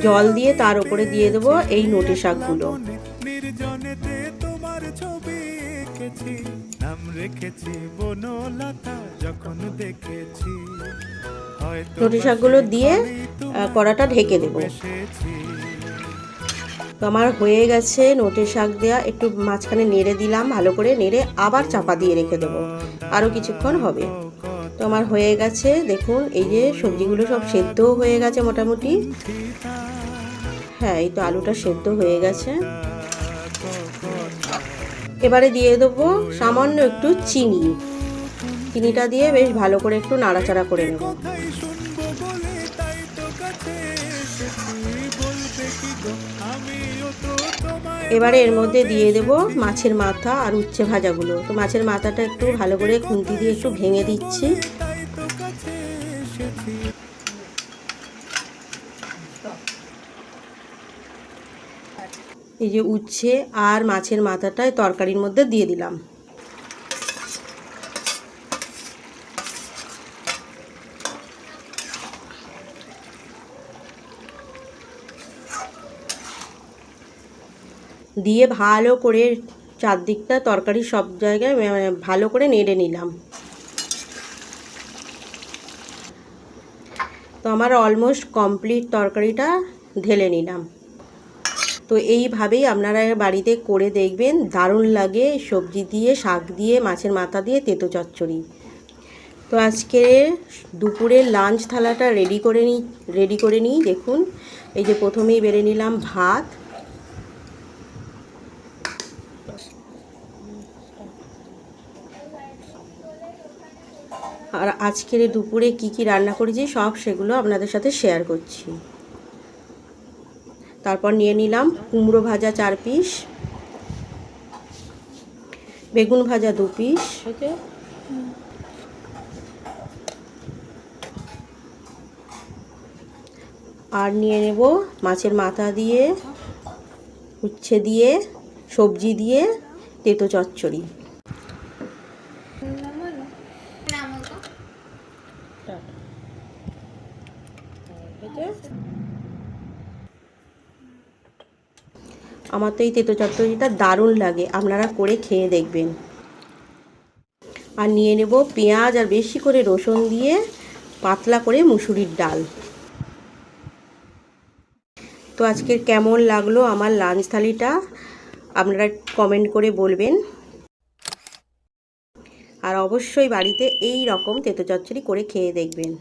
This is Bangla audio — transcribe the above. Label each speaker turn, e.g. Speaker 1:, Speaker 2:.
Speaker 1: জল দিয়ে তার উপরে দিয়ে দেবো এই নোটে শাকগুলো। নোটে শাকগুলো দিয়ে কড়াটা ঢেকে দেবো। তো আমার হয়ে গেছে নোটে শাক দেওয়া। একটু মাঝখানে নেড়ে দিলাম, ভালো করে নেড়ে আবার চাপা দিয়ে রেখে দেবো, আরও কিছুক্ষণ হবে। তো আমার হয়ে গেছে, দেখুন এই যে সবজিগুলো সব সেদ্ধও হয়ে গেছে মোটামুটি। হ্যাঁ, এই তো আলুটা সেদ্ধ হয়ে গেছে। এবারে দিয়ে দেবো সামান্য একটু চিনি। চিনিটা দিয়ে বেশ ভালো করে একটু নাড়াচাড়া করে নেব। এবারে এর মধ্যে দিয়ে দেব মাছের মাথা আর উচ্ছে ভাজাগুলো। তো মাছের মাথাটা একটু ভালো করে খুন্তি দিয়ে একটু ভেঙে দিচ্ছি। এই যে উচ্ছে আর মাছের মাথাটা তরকারির মধ্যে দিয়ে দিলাম। দিয়ে ভালো করে চারদিকটা তরকারি সব জায়গায় ভালো করে নেড়ে নিলাম। তো আমার অলমোস্ট কমপ্লিট তরকারিটা ঢেলে নিলাম। তো এইভাবেই আপনারা বাড়িতে করে দেখবেন, দারুণ লাগে সবজি দিয়ে, শাক দিয়ে, মাছের মাথা দিয়ে তেঁতো চচ্চড়ি। তো আজকে দুপুরের লাঞ্চ থালাটা রেডি করে নিই। দেখুন এই যে প্রথমেই বেড়ে নিলাম ভাত, আর আজকের দুপুরে কি কি রান্না করেছি সব সেগুলো আপনাদের সাথে শেয়ার করছি। তারপর নিয়ে নিলাম কুমড়ো ভাজা 4 পিস, বেগুন ভাজা 2 পিস, আর নিয়ে নেব মাছের মাথা দিয়ে, উচ্ছে দিয়ে, সবজি দিয়ে তেঁতো চচ্চড়ি। আমার তো এই তেঁতো চচ্চড়িটা দারুণ লাগে, আপনারা করে খেয়ে দেখবেন। আর নিয়ে নেব পেঁয়াজ আর বেশি করে রসুন দিয়ে পাতলা করে মুসুরির ডাল। তো আজকের কেমন লাগলো আমার লাঞ্চ থালিটা আপনারা কমেন্ট করে বলবেন। আর অবশ্যই বাড়িতে এই রকম তেঁতো চচ্চড়ি করে খেয়ে দেখবেন।